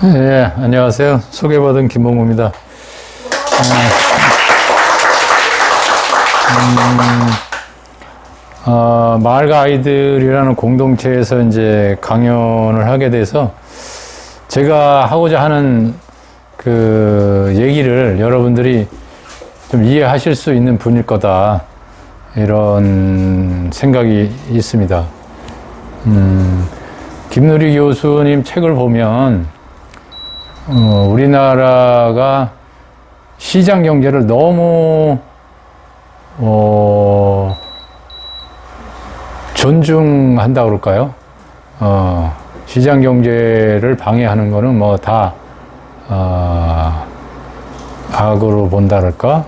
네, 안녕하세요. 소개받은 김봉무입니다. 마을과 아이들이라는 공동체에서 이제 강연을 하게 돼서 제가 하고자 하는 그 얘기를 여러분들이 좀 이해하실 수 있는 분일 거다, 이런 생각이 있습니다. 김누리 교수님 책을 보면 우리나라가 시장 경제를 너무 존중한다 그럴까요? 시장 경제를 방해하는 거는 뭐 다 악으로 본다 그럴까?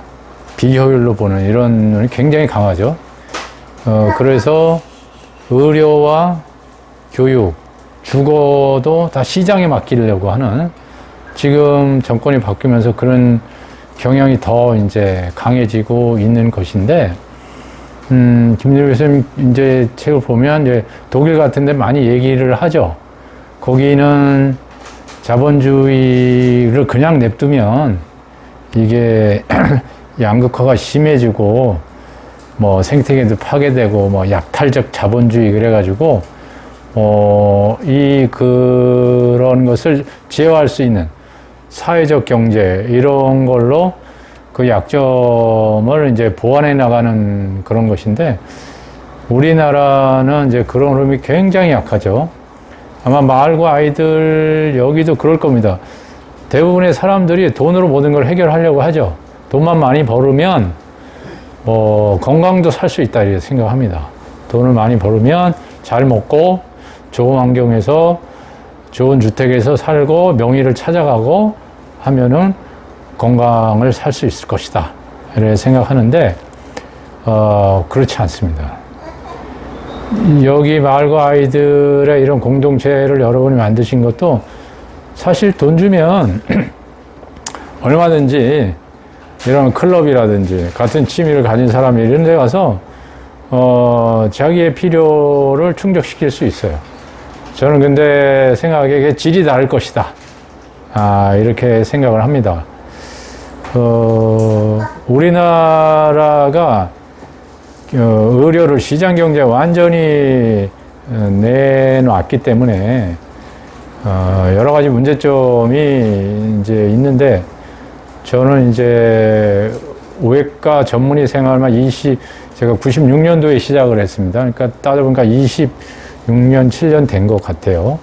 비효율로 보는 이런 눈이 굉장히 강하죠. 그래서 의료와 교육, 주거도 다 시장에 맡기려고 하는, 지금 정권이 바뀌면서 그런 경향이 더 이제 강해지고 있는 것인데, 김누리 교수님 이제 책을 보면 이제 독일 같은 데 많이 얘기를 하죠. 거기는 자본주의를 그냥 냅두면 이게 양극화가 심해지고 뭐 생태계도 파괴되고 뭐 약탈적 자본주의 그래가지고 그런 것을 제어할 수 있는 사회적 경제, 이런 걸로 그 약점을 이제 보완해 나가는 그런 것인데, 우리나라는 이제 그런 흐름이 굉장히 약하죠. 아마 마을과 아이들 여기도 그럴 겁니다. 대부분의 사람들이 돈으로 모든 걸 해결하려고 하죠. 돈만 많이 벌으면 건강도 살 수 있다, 이렇게 생각합니다. 돈을 많이 벌으면 잘 먹고 좋은 환경에서 좋은 주택에서 살고 명의를 찾아가고 하면은 건강을 살 수 있을 것이다, 이렇게 생각하는데 그렇지 않습니다. 여기 마을과 아이들의 이런 공동체를 여러분이 만드신 것도 사실 돈 주면 얼마든지 이런 클럽이라든지 같은 취미를 가진 사람이 이런 데 가서 자기의 필요를 충족시킬 수 있어요. 저는 근데 생각에 질이 다를 것이다, 이렇게 생각을 합니다. 우리나라가 의료를 시장 경제에 완전히 내놨기 때문에 여러 가지 문제점이 이제 있는데, 저는 이제 외과 전문의 생활만 제가 96년도에 시작을 했습니다. 그러니까 따져보니까 26년, 7년 된 것 같아요.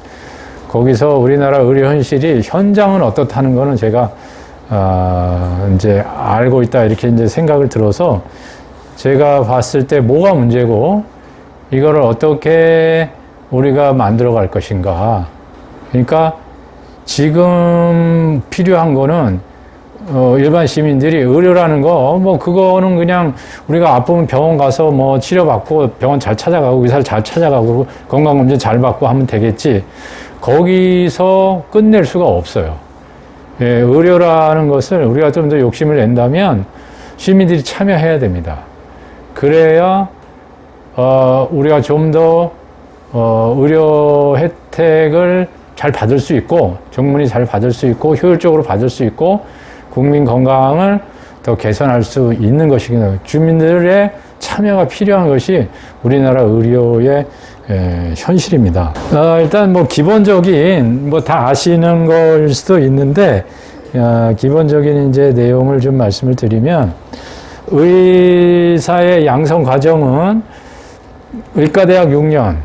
거기서 우리나라 의료 현실이 현장은 어떻다는 거는 제가 이제 알고 있다, 이렇게 이제 생각을 들어서 제가 봤을 때 뭐가 문제고 이거를 어떻게 우리가 만들어 갈 것인가. 그러니까 지금 필요한 거는 일반 시민들이 의료라는 거, 그거는 그냥 우리가 아프면 병원 가서 치료받고 병원 잘 찾아가고 의사를 잘 찾아가고 건강검진 잘 받고 하면 되겠지. 거기서 끝낼 수가 없어요. 예, 의료라는 것을 우리가 좀 더 욕심을 낸다면 시민들이 참여해야 됩니다. 그래야 우리가 좀 더 의료 혜택을 잘 받을 수 있고, 정문이 잘 받을 수 있고, 효율적으로 받을 수 있고, 국민 건강을 더 개선할 수 있는 것이거든요. 주민들의 참여가 필요한 것이 우리나라 의료의 현실입니다. 일단 기본적인 다 아시는 걸 수도 있는데, 기본적인 이제 내용을 좀 말씀을 드리면, 의사의 양성 과정은 의과대학 6년,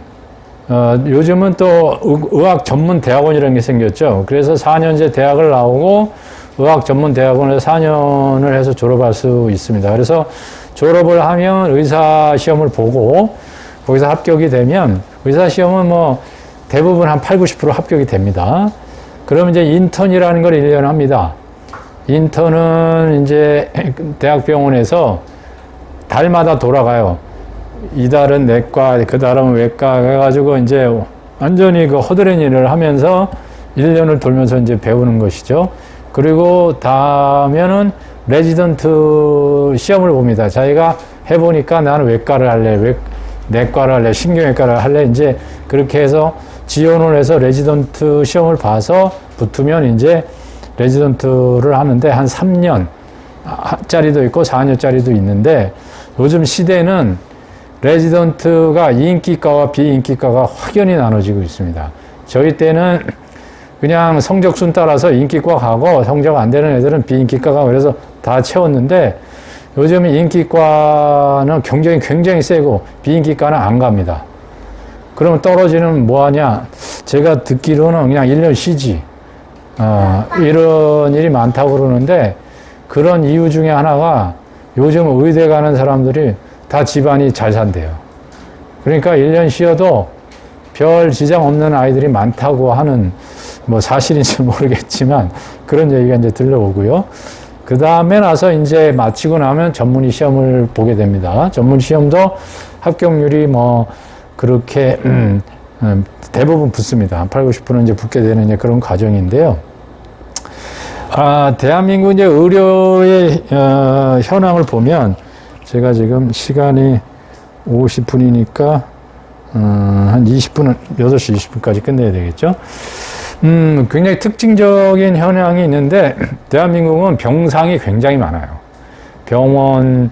요즘은 또 의학 전문 대학원이라는 게 생겼죠. 그래서 4년제 대학을 나오고 의학 전문 대학원에서 4년을 해서 졸업할 수 있습니다. 그래서 졸업을 하면 의사 시험을 보고 거기서 합격이 되면, 의사 시험은 대부분 한 8, 90% 합격이 됩니다. 그러면 이제 인턴이라는 걸 1년 합니다. 인턴은 이제 대학병원에서 달마다 돌아가요. 이달은 내과, 그 달은 외과 해가지고 이제 완전히 그 허드렛 일을 하면서 1년을 돌면서 이제 배우는 것이죠. 그리고 다음에는 레지던트 시험을 봅니다. 자기가 해보니까 나는 외과를 할래. 내과를 할래, 신경외과를 할래, 이제 그렇게 해서 지원을 해서 레지던트 시험을 봐서 붙으면 이제 레지던트를 하는데 한 3년 짜리도 있고 4년짜리도 있는데 요즘 시대는 레지던트가 인기과와 비인기과가 확연히 나눠지고 있습니다. 저희 때는 그냥 성적순 따라서 인기과 가고 성적 안 되는 애들은 비인기과 가고 그래서 다 채웠는데 요즘 인기과는 경쟁이 굉장히 세고 비인기과는 안 갑니다. 그러면 떨어지는 뭐 하냐? 제가 듣기로는 그냥 1년 쉬지. 이런 일이 많다고 그러는데 그런 이유 중에 하나가 요즘 의대 가는 사람들이 다 집안이 잘 산대요. 그러니까 1년 쉬어도 별 지장 없는 아이들이 많다고 하는 뭐 사실인지 모르겠지만 그런 얘기가 이제 들려오고요. 그 다음에 나서 이제 마치고 나면 전문의 시험을 보게 됩니다. 전문의 시험도 합격률이 뭐 그렇게 대부분 붙습니다. 한 8, 90% 이제 붙게 되는 이제 그런 과정인데요. 대한민국 이제 의료의 현황을 보면 제가 지금 시간이 50분이니까 한 20분, 8시 20분까지 끝내야 되겠죠. 굉장히 특징적인 현황이 있는데 대한민국은 병상이 굉장히 많아요. 병원이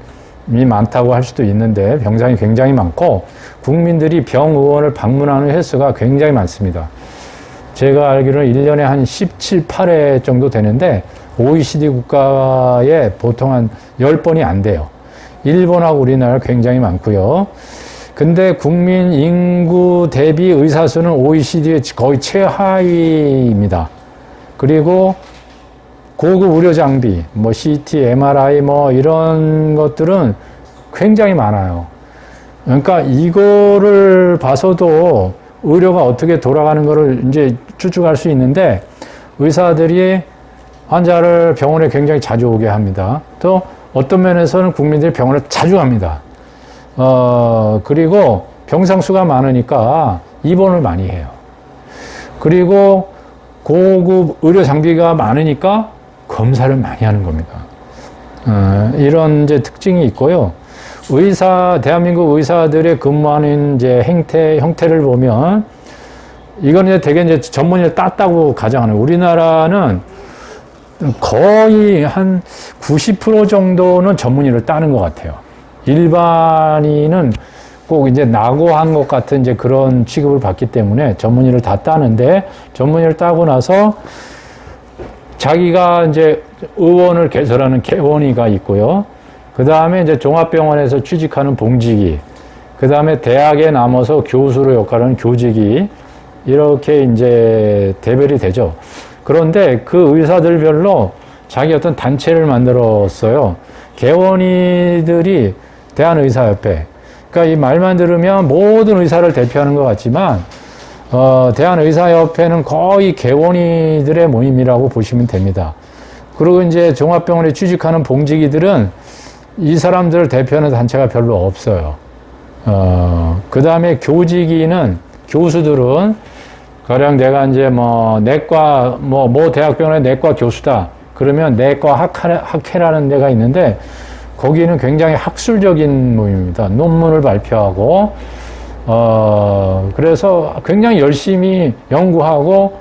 많다고 할 수도 있는데 병상이 굉장히 많고 국민들이 병의원을 방문하는 횟수가 굉장히 많습니다. 제가 알기로는 1년에 한 17, 8회 정도 되는데 OECD 국가에 보통 한 10번이 안 돼요. 일본하고 우리나라 굉장히 많고요. 근데 국민 인구 대비 의사 수는 OECD의 거의 최하위입니다. 그리고 고급 의료 장비, 뭐 CT, MRI 뭐 이런 것들은 굉장히 많아요. 그러니까 이거를 봐서도 의료가 어떻게 돌아가는 거를 이제 추측할 수 있는데 의사들이 환자를 병원에 굉장히 자주 오게 합니다. 또 어떤 면에서는 국민들이 병원에 자주 갑니다. 그리고 병상 수가 많으니까 입원을 많이 해요. 그리고 고급 의료 장비가 많으니까 검사를 많이 하는 겁니다. 이런 이제 특징이 있고요. 대한민국 의사들의 근무하는 이제 형태를 보면 이건 이제 되게 이제 전문의를 땄다고 가정하는 우리나라는 거의 한 90% 정도는 전문의를 따는 것 같아요. 일반인은 꼭 이제 낙오한 것 같은 이제 그런 취급을 받기 때문에 전문의를 다 따는데 전문의를 따고 나서 자기가 이제 의원을 개설하는 개원의가 있고요. 그 다음에 이제 종합병원에서 취직하는 봉직이, 그 다음에 대학에 남아서 교수로 역할하는 교직이 이렇게 이제 대별이 되죠. 그런데 그 의사들별로 자기 어떤 단체를 만들었어요. 개원의들이 대한의사협회. 그러니까 이 말만 들으면 모든 의사를 대표하는 것 같지만, 대한의사협회는 거의 개원의들의 모임이라고 보시면 됩니다. 그리고 이제 종합병원에 취직하는 봉직이들은 이 사람들을 대표하는 단체가 별로 없어요. 그 다음에 교수들은 가령 내가 이제 뭐 내과, 뭐 대학병원의 내과 교수다. 그러면 내과 학회라는 데가 있는데 거기는 굉장히 학술적인 모임입니다. 논문을 발표하고, 그래서 굉장히 열심히 연구하고,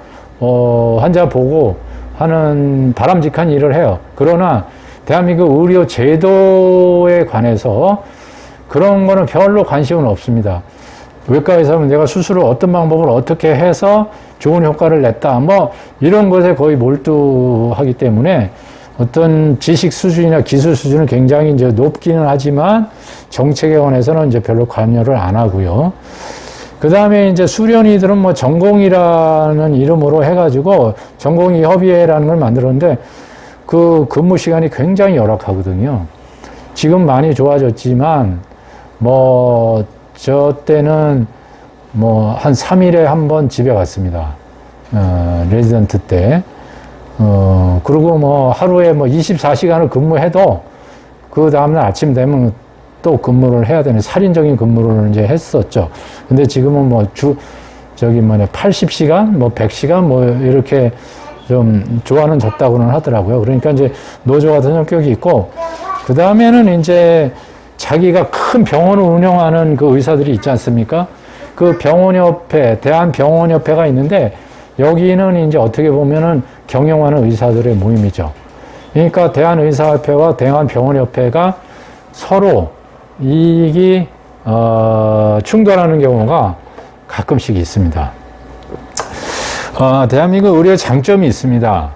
환자 보고 하는 바람직한 일을 해요. 그러나 대한민국 의료 제도에 관해서 그런 거는 별로 관심은 없습니다. 외과의사는 내가 스스로 어떤 방법을 어떻게 해서 좋은 효과를 냈다. 뭐 이런 것에 거의 몰두하기 때문에 어떤 지식 수준이나 기술 수준은 굉장히 이제 높기는 하지만 정책에 관해서는 이제 별로 관여를 안 하고요. 그 다음에 이제 수련의들은 뭐 전공이라는 이름으로 해가지고 전공의 협의회라는 걸 만들었는데 그 근무 시간이 굉장히 열악하거든요. 지금 많이 좋아졌지만 뭐 저 때는 뭐 한 3일에 한 번 집에 갔습니다. 레지던트 때. 그리고 뭐 하루에 뭐 24시간을 근무해도 그 다음날 아침 되면 또 근무를 해야 되는 살인적인 근무를 이제 했었죠. 근데 지금은 뭐 80시간, 뭐 100시간 뭐 이렇게 좀 조화는 졌다고는 하더라고요. 그러니까 이제 노조 같은 성격이 있고, 그 다음에는 이제 자기가 큰 병원을 운영하는 그 의사들이 있지 않습니까? 그 병원협회, 대한병원협회가 있는데 여기는 이제 어떻게 보면은 경영하는 의사들의 모임이죠. 그러니까 대한의사협회와 대한병원협회가 서로 이익이 충돌하는 경우가 가끔씩 있습니다. 대한민국 의료의 장점이 있습니다.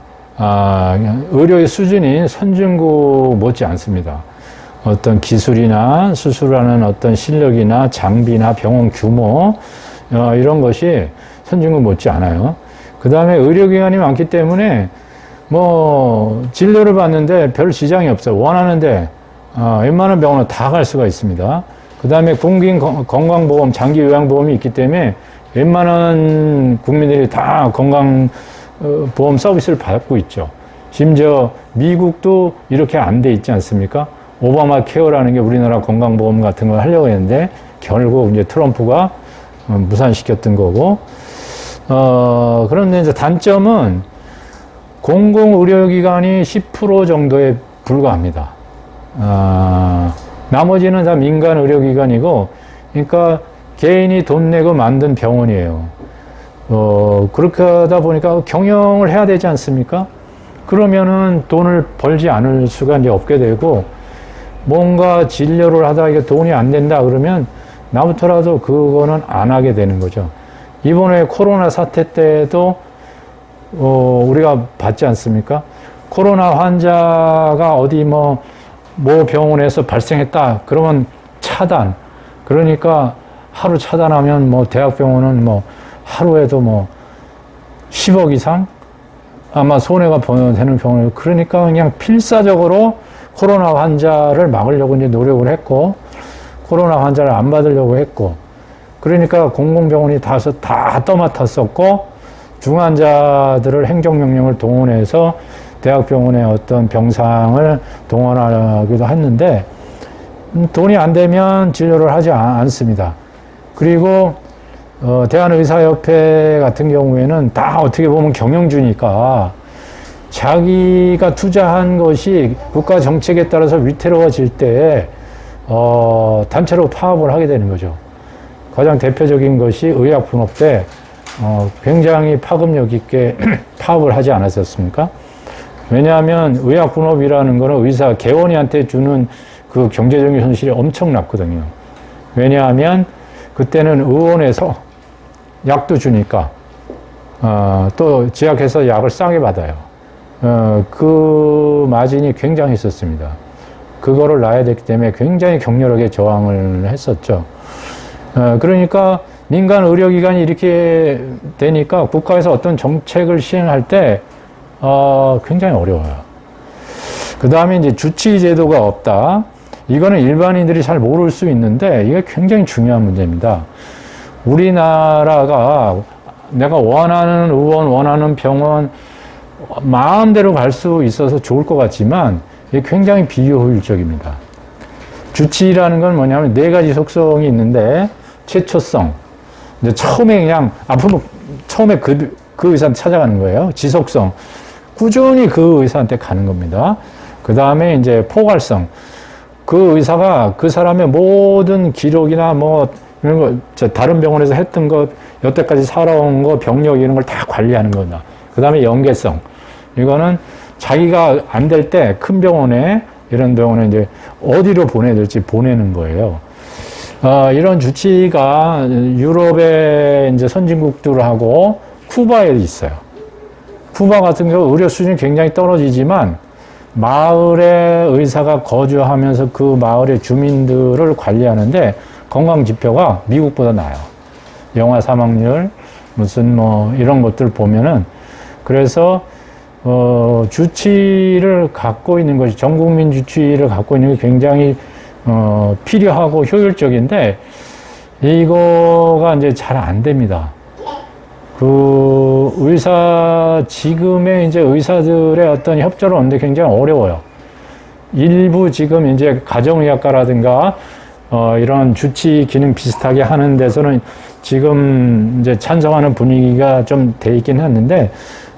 의료의 수준이 선진국 못지 않습니다. 어떤 기술이나 수술하는 어떤 실력이나 장비나 병원 규모 이런 것이 선진국 못지 않아요. 그 다음에 의료기관이 많기 때문에 뭐 진료를 받는데 별 지장이 없어요. 원하는데 웬만한 병원은 다 갈 수가 있습니다. 그 다음에 국민 건강보험, 장기요양보험이 있기 때문에 웬만한 국민들이 다 건강보험 서비스를 받고 있죠. 심지어 미국도 이렇게 안 돼 있지 않습니까? 오바마 케어라는 게 우리나라 건강보험 같은 걸 하려고 했는데 결국 이제 트럼프가 무산시켰던 거고, 그런데 이제 단점은 공공의료기관이 10% 정도에 불과합니다. 나머지는 다 민간 의료기관이고, 그러니까 개인이 돈 내고 만든 병원이에요. 그렇게 하다 보니까 경영을 해야 되지 않습니까? 그러면은 돈을 벌지 않을 수가 이제 없게 되고, 뭔가 진료를 하다 이게 돈이 안 된다 그러면 나부터라도 그거는 안 하게 되는 거죠. 이번에 코로나 사태 때도 우리가 봤지 않습니까? 코로나 환자가 어디 모 병원에서 발생했다 그러면 차단. 그러니까 하루 차단하면 뭐 대학병원은 뭐 하루에도 10억 이상 아마 손해가 되는 병원이에요. 그러니까 그냥 필사적으로 코로나 환자를 막으려고 이제 노력을 했고, 코로나 환자를 안 받으려고 했고, 그러니까 공공병원이 다 떠맡았었고, 중환자들을 행정명령을 동원해서 대학병원의 어떤 병상을 동원하기도 했는데, 돈이 안 되면 진료를 하지 않습니다. 그리고, 대한의사협회 같은 경우에는 다 어떻게 보면 경영주니까, 자기가 투자한 것이 국가 정책에 따라서 위태로워질 때, 단체로 파업을 하게 되는 거죠. 가장 대표적인 것이 의약분업 때, 굉장히 파급력 있게 파업을 하지 않았었습니까? 왜냐하면 의약분업이라는 거는 개원이한테 주는 그 경제적인 손실이 엄청났거든요. 왜냐하면 그때는 의원에서 약도 주니까, 또 제약해서 약을 싸게 받아요. 그 마진이 굉장히 있었습니다. 그거를 놔야 됐기 때문에 굉장히 격렬하게 저항을 했었죠. 그러니까 민간 의료기관이 이렇게 되니까 국가에서 어떤 정책을 시행할 때 굉장히 어려워요. 그 다음에 이제 주치제도가 없다. 이거는 일반인들이 잘 모를 수 있는데 이게 굉장히 중요한 문제입니다. 우리나라가 내가 원하는 의원, 원하는 병원 마음대로 갈 수 있어서 좋을 것 같지만 이게 굉장히 비효율적입니다. 주치의라는 건 뭐냐면 네 가지 속성이 있는데, 최초성. 이제 처음에 그냥 아프면 처음에 그 의사한테 찾아가는 거예요. 지속성. 꾸준히 그 의사한테 가는 겁니다. 그 다음에 이제 포괄성. 그 의사가 그 사람의 모든 기록이나 이런 거, 다른 병원에서 했던 거, 여태까지 살아온 거, 병력 이런 걸 다 관리하는 거다. 그 다음에 연계성. 이거는 자기가 안 될 때 큰 병원에, 이런 병원에 이제 어디로 보내야 될지 보내는 거예요. 이런 주치의가 유럽의 이제 선진국들하고 쿠바에 있어요. 쿠바 같은 경우 의료 수준이 굉장히 떨어지지만 마을에 의사가 거주하면서 그 마을의 주민들을 관리하는데 건강 지표가 미국보다 나아요. 영아 사망률, 무슨 이런 것들 보면은, 그래서 주치의를 갖고 있는 것이, 전국민 주치의를 갖고 있는 게 굉장히 필요하고 효율적인데 이거가 이제 잘 안 됩니다. 지금의 이제 의사들의 어떤 협조를 얻는데 굉장히 어려워요. 일부 지금 이제 가정의학과라든가 이런 주치 기능 비슷하게 하는 데서는 지금 이제 찬성하는 분위기가 좀 돼 있긴 했는데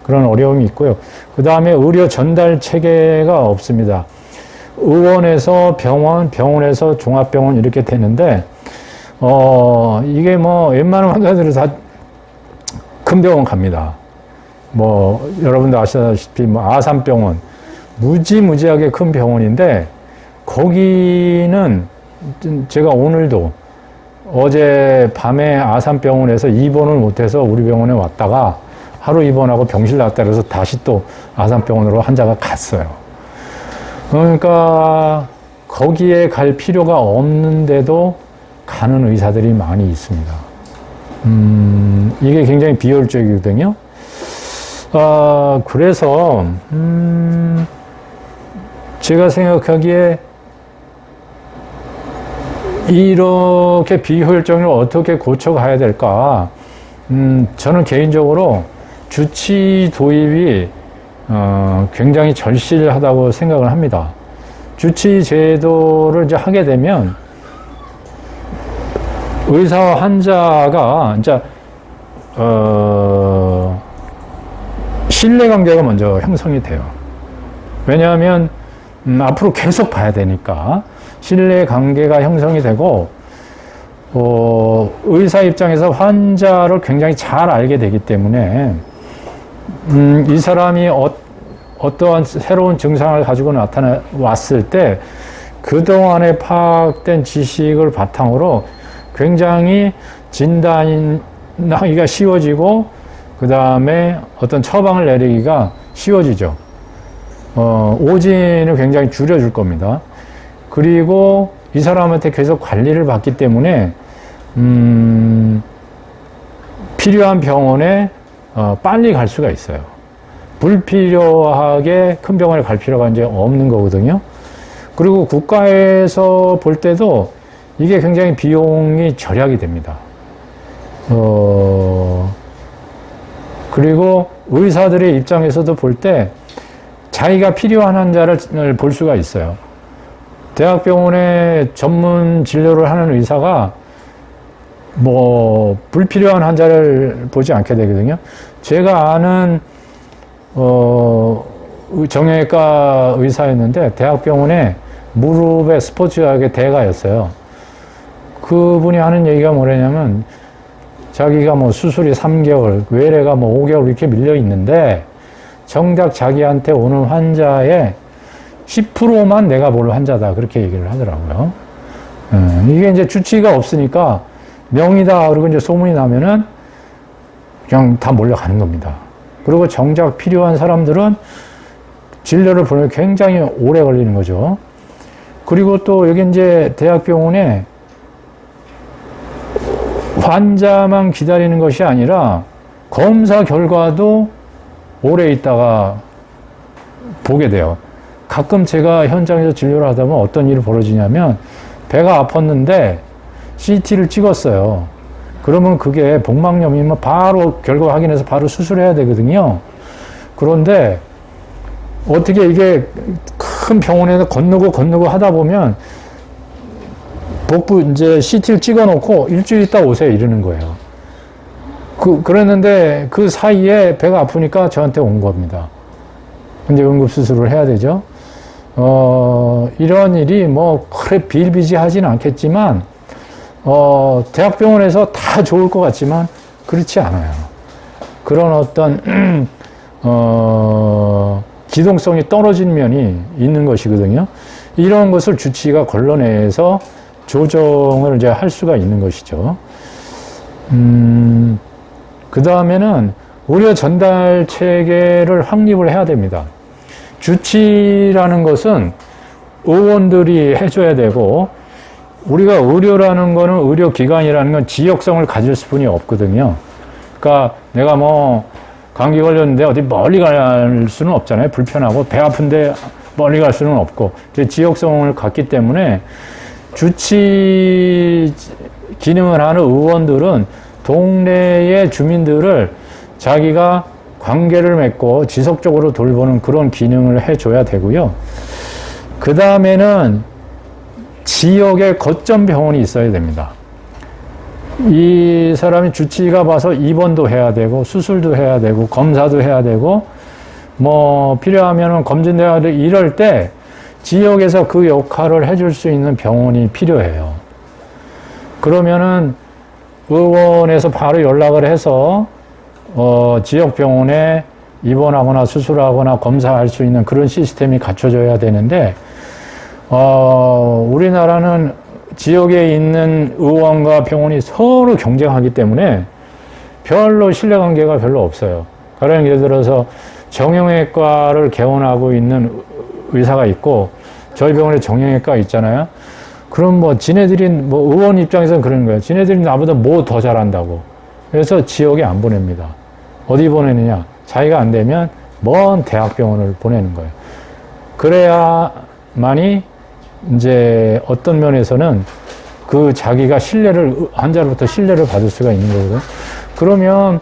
그런 어려움이 있고요. 그 다음에 의료 전달 체계가 없습니다. 의원에서 병원, 병원에서 종합병원 이렇게 되는데, 이게 뭐 웬만한 환자들은 다 큰 병원 갑니다. 뭐 여러분도 아시다시피 뭐 아산병원 무지무지하게 큰 병원인데 거기는 제가 오늘도 어제 밤에 아산병원에서 입원을 못해서 우리 병원에 왔다가 하루 입원하고 병실 나왔다 그래서 다시 또 아산병원으로 환자가 갔어요. 그러니까 거기에 갈 필요가 없는데도 가는 의사들이 많이 있습니다. 이게 굉장히 비효율적이거든요. 그래서 제가 생각하기에 이렇게 비효율적인 걸 어떻게 고쳐가야 될까? 저는 개인적으로 주치 도입이 굉장히 절실하다고 생각을 합니다. 주치 제도를 이제 하게 되면 의사와 환자가 이제 신뢰관계가 먼저 형성이 돼요. 왜냐하면 앞으로 계속 봐야 되니까 신뢰관계가 형성이 되고 의사 입장에서 환자를 굉장히 잘 알게 되기 때문에 이 사람이 어떠한 새로운 증상을 가지고 왔을 때 그동안에 파악된 지식을 바탕으로 굉장히 진단하기가 쉬워지고 그 다음에 어떤 처방을 내리기가 쉬워지죠. 오진을 굉장히 줄여줄 겁니다. 그리고 이 사람한테 계속 관리를 받기 때문에 필요한 병원에 빨리 갈 수가 있어요. 불필요하게 큰 병원에 갈 필요가 이제 없는 거거든요. 그리고 국가에서 볼 때도 이게 굉장히 비용이 절약이 됩니다. 그리고 의사들의 입장에서도 볼 때 자기가 필요한 환자를 볼 수가 있어요. 대학병원에 전문 진료를 하는 의사가 뭐 불필요한 환자를 보지 않게 되거든요. 제가 아는 정형외과 의사였는데 대학병원에 무릎에 스포츠학의 대가였어요. 그분이 하는 얘기가 뭐냐면 자기가 뭐 수술이 3개월, 외래가 뭐 5개월 이렇게 밀려 있는데 정작 자기한테 오는 환자의 10%만 내가 볼 환자다. 그렇게 얘기를 하더라고요. 이게 이제 주치의가 없으니까 명의다. 그리고 이제 소문이 나면은 그냥 다 몰려가는 겁니다. 그리고 정작 필요한 사람들은 진료를 보내면 굉장히 오래 걸리는 거죠. 그리고 또 여기 이제 대학병원에 환자만 기다리는 것이 아니라 검사 결과도 오래 있다가 보게 돼요. 가끔 제가 현장에서 진료를 하다 보면 어떤 일이 벌어지냐면 배가 아팠는데 CT를 찍었어요. 그러면 그게 복막염이면 바로 결과 확인해서 바로 수술해야 되거든요. 그런데 어떻게 이게 큰 병원에서 건너고 하다 보면 복부 이제 CT를 찍어 놓고 일주일 있다 오세요 이러는 거예요. 그랬는데 그 사이에 배가 아프니까 저한테 온 겁니다. 근데 응급수술을 해야 되죠. 이런 일이 뭐 그래 비일비재하지는 않겠지만 대학병원에서 다 좋을 것 같지만 그렇지 않아요. 그런 어떤 기동성이 떨어진 면이 있는 것이거든요. 이런 것을 주치의가 걸러내서 조정을 이제 할 수가 있는 것이죠. 그 다음에는 의료 전달 체계를 확립을 해야 됩니다. 주치라는 것은 의원들이 해줘야 되고, 우리가 의료라는 거는, 의료기관이라는 건 지역성을 가질 수뿐이 없거든요. 그러니까 내가 뭐 감기 걸렸는데 어디 멀리 갈 수는 없잖아요. 불편하고 배 아픈데 멀리 갈 수는 없고, 지역성을 갖기 때문에 주치 기능을 하는 의원들은 동네의 주민들을 자기가 관계를 맺고 지속적으로 돌보는 그런 기능을 해줘야 되고요. 그 다음에는 지역에 거점 병원이 있어야 됩니다. 이 사람이 주치의가 봐서 입원도 해야 되고 수술도 해야 되고 검사도 해야 되고 뭐 필요하면 검진도 해야 되고 이럴 때 지역에서 그 역할을 해줄 수 있는 병원이 필요해요. 그러면은 의원에서 바로 연락을 해서 지역 병원에 입원하거나 수술하거나 검사할 수 있는 그런 시스템이 갖춰져야 되는데 우리나라는 지역에 있는 의원과 병원이 서로 경쟁하기 때문에 별로 신뢰관계가 별로 없어요. 가령 예를 들어서 정형외과를 개원하고 있는 의사가 있고 저희 병원에 정형외과 있잖아요. 그럼 뭐 지네들이 뭐 의원 입장에서는 그런 거예요. 지네들이 나보다 뭐 더 잘한다고. 그래서 지역에 안 보냅니다. 어디 보내느냐? 자기가 안 되면 먼 대학병원을 보내는 거예요. 그래야만이 이제 어떤 면에서는 그 자기가 환자로부터 신뢰를 받을 수가 있는 거거든요. 그러면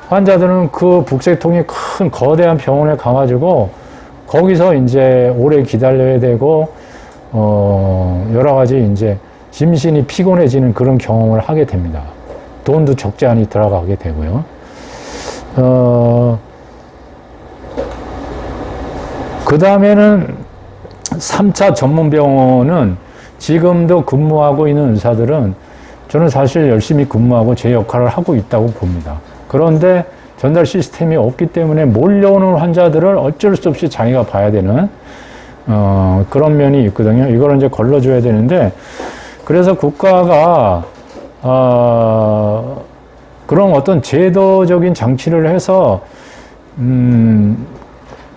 환자들은 그 북새통이 큰 거대한 병원에 가가지고 거기서 이제 오래 기다려야 되고 여러 가지 이제 심신이 피곤해지는 그런 경험을 하게 됩니다. 돈도 적지 않이 들어가게 되고요. 그 다음에는 3차 전문병원은 지금도 근무하고 있는 의사들은 저는 사실 열심히 근무하고 제 역할을 하고 있다고 봅니다. 그런데 전달 시스템이 없기 때문에 몰려오는 환자들을 어쩔 수 없이 자기가 봐야 되는 그런 면이 있거든요. 이걸 이제 걸러줘야 되는데 그래서 국가가 그런 어떤 제도적인 장치를 해서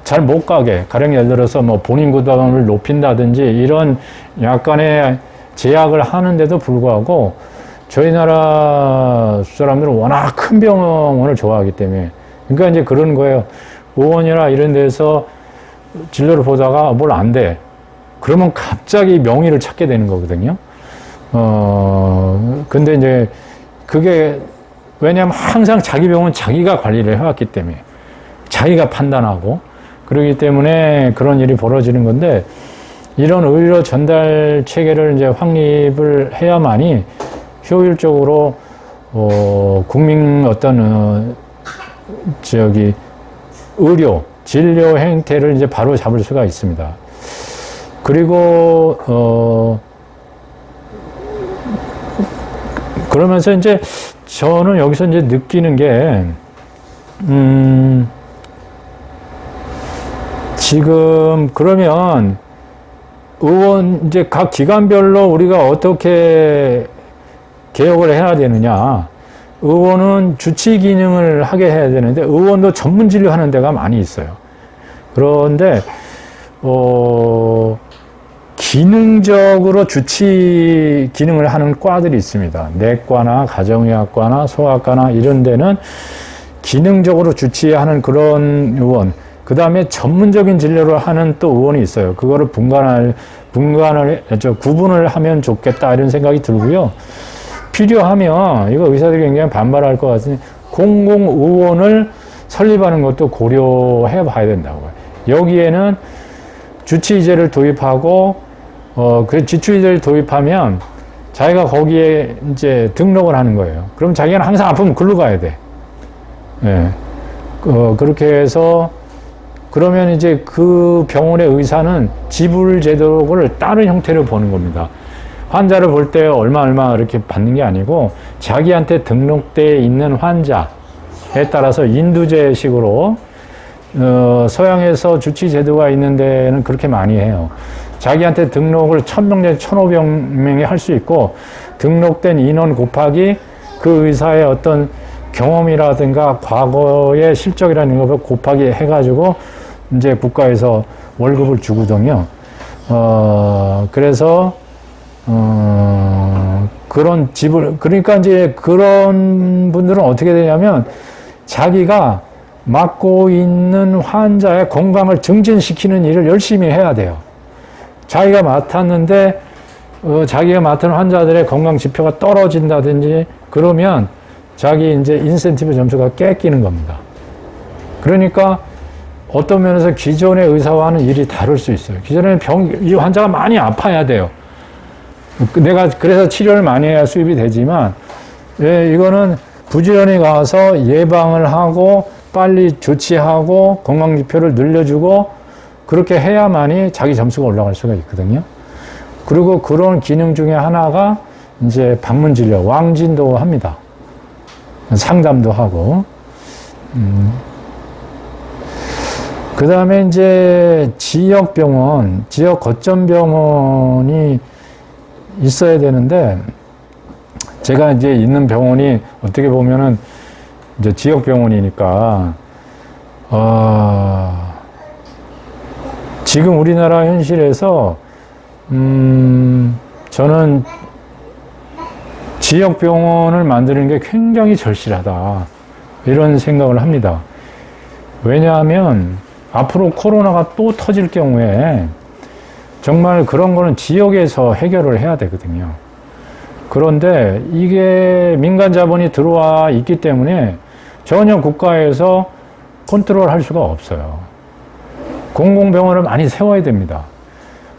잘 못 가게, 가령 예를 들어서 뭐 본인 부담을 높인다든지 이런 약간의 제약을 하는데도 불구하고 저희 나라 사람들은 워낙 큰 병원을 좋아하기 때문에 그러니까 이제 그런 거예요. 의원이나 이런 데서 진료를 보다가 뭘 안 돼. 그러면 갑자기 명의를 찾게 되는 거거든요. 근데 이제 그게 왜냐하면 항상 자기 병원 자기가 관리를 해왔기 때문에 자기가 판단하고 그러기 때문에 그런 일이 벌어지는 건데 이런 의료 전달 체계를 이제 확립을 해야만이 효율적으로 국민 어떤 의료 진료 행태를 이제 바로 잡을 수가 있습니다. 그리고 그러면서 이제 저는 여기서 이제 느끼는 게 지금 그러면 의원 이제 각 기관별로 우리가 어떻게 개혁을 해야 되느냐. 의원은 주치 기능을 하게 해야 되는데 의원도 전문 진료하는 데가 많이 있어요. 그런데 기능적으로 주치 기능을 하는 과들이 있습니다. 내과나 가정의학과나 소아과나 이런 데는 기능적으로 주치하는 그런 의원, 그 다음에 전문적인 진료를 하는 또 의원이 있어요. 그거를 구분을 하면 좋겠다 이런 생각이 들고요. 필요하면 이거 의사들이 굉장히 반발할 것 같으니 공공의원을 설립하는 것도 고려해 봐야 된다고요. 여기에는 주치의제를 도입하고 그 주치의제를 도입하면 자기가 거기에 이제 등록을 하는 거예요. 그럼 자기는 항상 아프면 글로 가야 돼. 예. 그렇게 해서 그러면 이제 그 병원의 의사는 지불 제도를 다른 형태로 보는 겁니다. 환자를 볼 때 얼마 이렇게 받는 게 아니고 자기한테 등록되어 있는 환자에 따라서 인두제식으로 서양에서 주치 제도가 있는 데는 그렇게 많이 해요. 자기한테 등록을 1000명 내지 1500명이 할 수 있고 등록된 인원 곱하기 그 의사의 어떤 경험이라든가 과거의 실적이라는 것을 곱하기 해가지고 이제 국가에서 월급을 주거든요. 그래서 그런 그러니까 이제 그런 분들은 어떻게 되냐면 자기가 맡고 있는 환자의 건강을 증진시키는 일을 열심히 해야 돼요. 자기가 맡았는데 자기가 맡은 환자들의 건강 지표가 떨어진다든지 그러면 자기 이제 인센티브 점수가 깎이는 겁니다. 그러니까 어떤 면에서 기존의 의사와는 일이 다를 수 있어요. 기존에는 이 환자가 많이 아파야 돼요. 내가 그래서 치료를 많이 해야 수입이 되지만 이거는 부지런히 가서 예방을 하고 빨리 조치하고 건강지표를 늘려주고 그렇게 해야만이 자기 점수가 올라갈 수가 있거든요. 그리고 그런 기능 중에 하나가 이제 방문 진료, 왕진도 합니다. 상담도 하고. 그 다음에 이제 지역 병원, 지역 거점 병원이 있어야 되는데, 제가 이제 있는 병원이 어떻게 보면은 이제 지역 병원이니까, 지금 우리나라 현실에서, 저는 지역 병원을 만드는 게 굉장히 절실하다. 이런 생각을 합니다. 왜냐하면 앞으로 코로나가 또 터질 경우에 정말 그런 거는 지역에서 해결을 해야 되거든요. 그런데 이게 민간 자본이 들어와 있기 때문에 전혀 국가에서 컨트롤 할 수가 없어요. 공공병원을 많이 세워야 됩니다.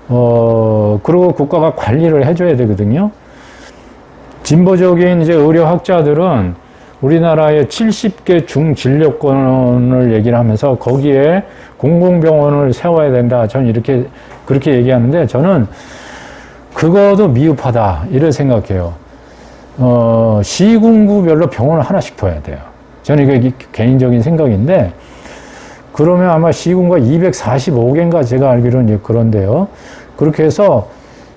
그리고 국가가 관리를 해줘야 되거든요. 진보적인 이제 의료학자들은 우리나라의 70개 중진료권을 얘기를 하면서 거기에 공공병원을 세워야 된다. 저는 그렇게 얘기하는데 저는 그것도 미흡하다. 이렇게 생각해요. 시군구별로 병원을 하나씩 둬야 돼요. 저는 이게 개인적인 생각인데, 그러면 아마 시군구가 245개인가 제가 알기로는 그런데요. 그렇게 해서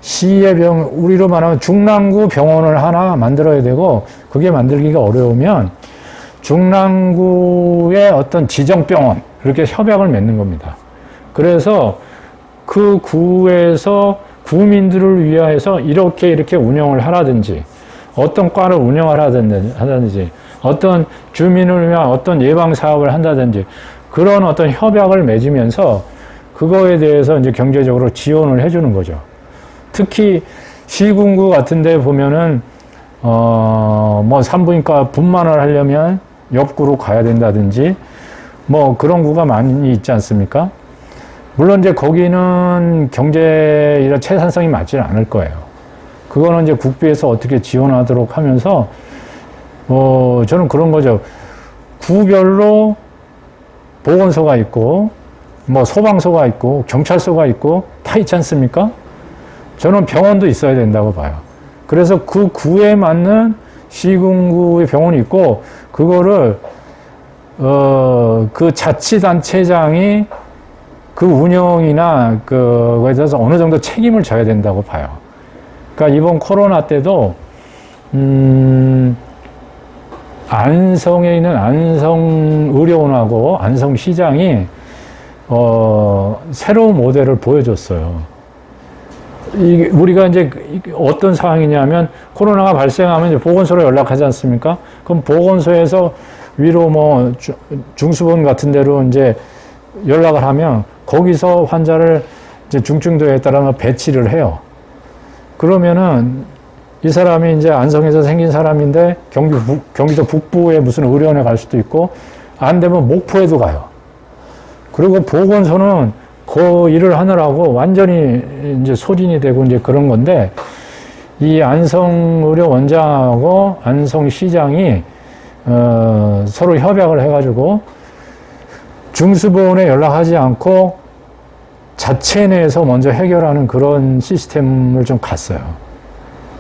시의 우리로 말하면 중랑구 병원을 하나 만들어야 되고, 그게 만들기가 어려우면 중랑구의 어떤 지정병원, 이렇게 협약을 맺는 겁니다. 그래서 그 구에서 구민들을 위해서 이렇게 운영을 하라든지, 어떤 과를 운영하라든지, 어떤 주민을 위한 어떤 예방 사업을 한다든지, 그런 어떤 협약을 맺으면서 그거에 대해서 이제 경제적으로 지원을 해주는 거죠. 특히 시군구 같은 데 보면은, 뭐 산부인과 분만을 하려면 옆구로 가야 된다든지, 뭐 그런 구가 많이 있지 않습니까? 물론 이제 거기는 경제 이런 채산성이 맞지는 않을 거예요. 그거는 이제 국비에서 어떻게 지원하도록 하면서, 저는 그런 거죠. 구별로 보건소가 있고, 뭐 소방서가 있고, 경찰서가 있고, 다 있지 않습니까? 저는 병원도 있어야 된다고 봐요. 그래서 그 구에 맞는 시군구의 병원이 있고, 그거를, 그 자치단체장이 그 운영이나 그거에 대해서 어느 정도 책임을 져야 된다고 봐요. 그러니까 이번 코로나 때도, 안성에 있는 안성의료원하고 안성시장이, 새로운 모델을 보여줬어요. 우리가 이제 어떤 상황이냐면 코로나가 발생하면 이제 보건소로 연락하지 않습니까? 그럼 보건소에서 위로 뭐 중수본 같은 데로 이제 연락을 하면 거기서 환자를 이제 중증도에 따라 배치를 해요. 그러면은 이 사람이 이제 안성에서 생긴 사람인데 경기도 북부에 무슨 의료원에 갈 수도 있고, 안 되면 목포에도 가요. 그리고 보건소는 그 일을 하느라고 완전히 이제 소진이 되고 이제 그런 건데, 이 안성의료원장하고 안성시장이 서로 협약을 해가지고 중수본에 연락하지 않고 자체 내에서 먼저 해결하는 그런 시스템을 좀 갔어요.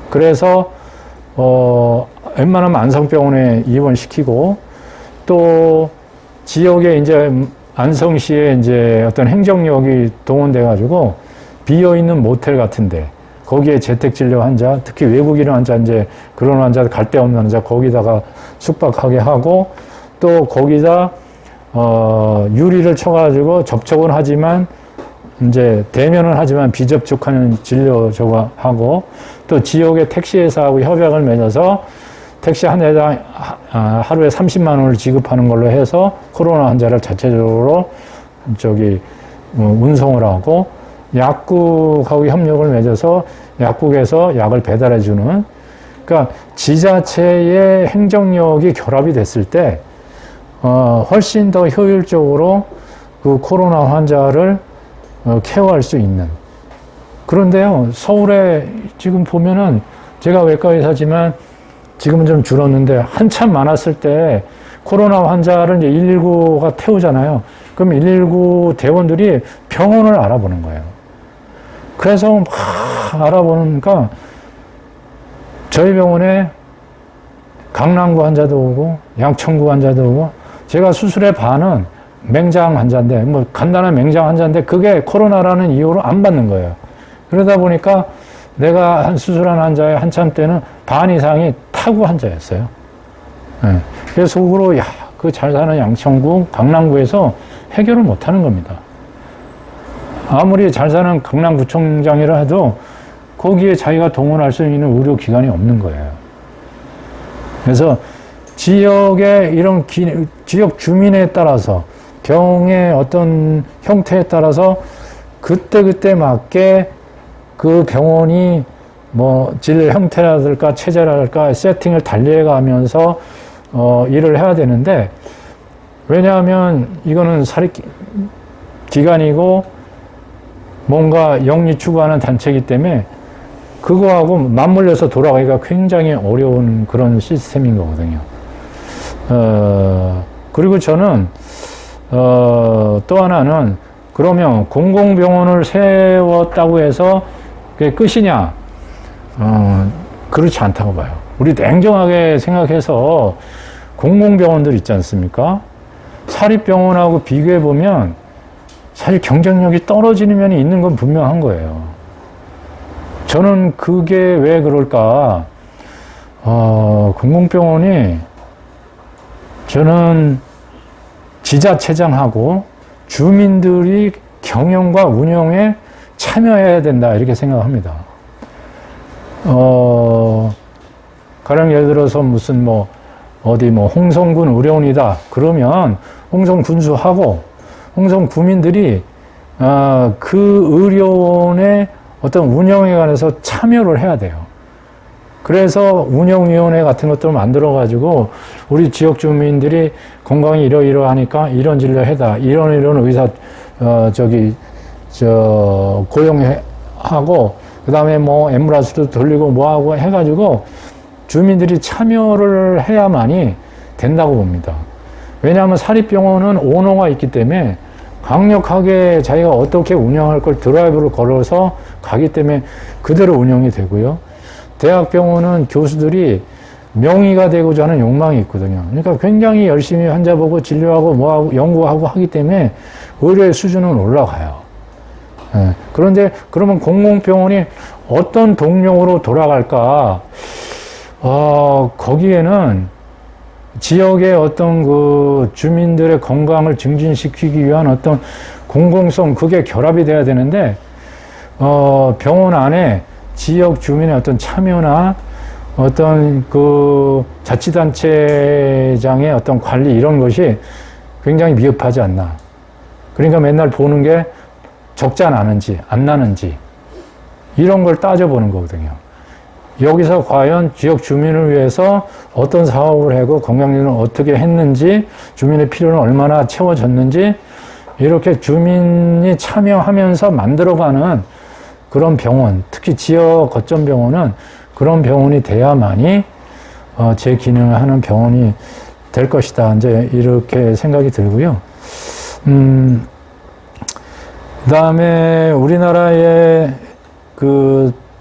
그래서 웬만하면 안성병원에 입원시키고, 또 지역에 이제 안성시에 이제 어떤 행정력이 동원돼가지고 비어있는 모텔 같은데 거기에 재택진료 환자, 특히 외국인 환자, 이제 그런 환자, 갈 데 없는 환자 거기다가 숙박하게 하고, 또 거기다 유리를 쳐가지고 접촉은 하지만 이제 대면은 하지만 비접촉하는 진료 저거 하고, 또 지역의 택시회사하고 협약을 맺어서 택시 한 대당 하루에 30만 원을 지급하는 걸로 해서 코로나 환자를 자체적으로 운송을 하고, 약국하고 협력을 맺어서 약국에서 약을 배달해주는, 그러니까 지자체의 행정력이 결합이 됐을 때 훨씬 더 효율적으로 그 코로나 환자를 케어할 수 있는. 그런데요, 서울에 지금 보면은, 제가 외과 의사지만 지금은 좀 줄었는데, 한참 많았을 때 코로나 환자를 이제 119가 태우잖아요. 그럼 그럼 119 대원들이 병원을 알아보는 거예요. 그래서 막 알아보니까 저희 병원에 강남구 환자도 오고 양천구 환자도 오고, 제가 수술의 반은 맹장 환자인데, 뭐 간단한 맹장 환자인데 그게 코로나라는 이유로 안 받는 거예요. 그러다 보니까 내가 한 수술한 환자의 한참 때는 반 이상이 타구 환자였어요. 네. 그래서 속으로 야, 그 잘 사는 양천구, 강남구에서 해결을 못 하는 겁니다. 아무리 잘 사는 강남구청장이라 해도 거기에 자기가 동원할 수 있는 의료기관이 없는 거예요. 그래서 지역의 이런 지역 주민에 따라서 병의 어떤 형태에 따라서 그때그때 맞게 그 병원이 뭐 진료 형태라든가 체제라든가 세팅을 달리해 가면서 일을 해야 되는데, 왜냐하면 이거는 사립기관이고 뭔가 영리 추구하는 단체이기 때문에 그거하고 맞물려서 돌아가기가 굉장히 어려운 그런 시스템인 거거든요. 그리고 저는 또 하나는, 그러면 공공병원을 세웠다고 해서 그게 끝이냐? 그렇지 않다고 봐요. 우리 냉정하게 생각해서 공공병원들 있지 않습니까? 사립병원하고 비교해보면 사실 경쟁력이 떨어지는 면이 있는 건 분명한 거예요. 저는 그게 왜 그럴까? 공공병원이 저는 지자체장하고 주민들이 경영과 운영에 참여해야 된다, 이렇게 생각합니다. 가령 예를 들어서 무슨 어디 홍성군 의료원이다. 그러면 홍성 군수하고 홍성 구민들이 그 의료원의 어떤 운영에 관해서 참여를 해야 돼요. 그래서 운영위원회 같은 것들을 만들어가지고 우리 지역 주민들이 건강이 이러이러하니까 이런 진료 해다, 이런 의사 고용하고, 그 다음에 앰뷸런스도 돌리고 뭐하고 해가지고 주민들이 참여를 해야만이 된다고 봅니다. 왜냐하면 사립병원은 오너가 있기 때문에 강력하게 자기가 어떻게 운영할 걸 드라이브를 걸어서 가기 때문에 그대로 운영이 되고요. 대학병원은 교수들이 명의가 되고자 하는 욕망이 있거든요. 그러니까 굉장히 열심히 환자 보고 진료하고 뭐하고 연구하고 하기 때문에 의료의 수준은 올라가요. 그런데 그러면 공공병원이 어떤 동력으로 돌아갈까? 거기에는 지역의 어떤 그 주민들의 건강을 증진시키기 위한 어떤 공공성, 그게 결합이 돼야 되는데, 병원 안에 지역 주민의 어떤 참여나 어떤 그 자치단체장의 어떤 관리, 이런 것이 굉장히 미흡하지 않나. 그러니까 맨날 보는 게 적자 나는지 안 나는지 이런 걸 따져보는 거거든요. 여기서 과연 지역 주민을 위해서 어떤 사업을 하고 건강유지는 어떻게 했는지, 주민의 필요는 얼마나 채워졌는지, 이렇게 주민이 참여하면서 만들어가는 그런 병원, 특히 지역 거점 병원은 그런 병원이 돼야만이 제 기능을 하는 병원이 될 것이다, 이제 이렇게 생각이 들고요. 그다음에 우리나라의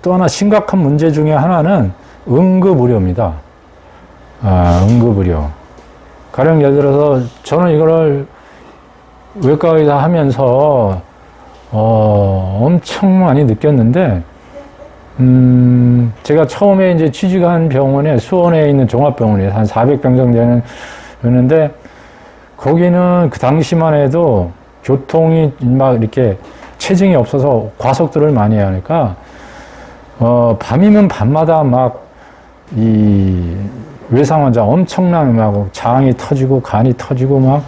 또 하나 심각한 문제 중에 하나는 응급의료입니다. 응급의료. 가령 예를 들어서 저는 이거를 외과 의사 하면서 엄청 많이 느꼈는데, 제가 처음에 이제 취직한 병원에, 수원에 있는 종합병원이 한 400병 정도 되는데, 거기는 그 당시만 해도 교통이 막 이렇게 체증이 없어서 과속들을 많이 하니까, 밤이면 밤마다 막 이 외상 환자 엄청나게 막 장이 터지고 간이 터지고 막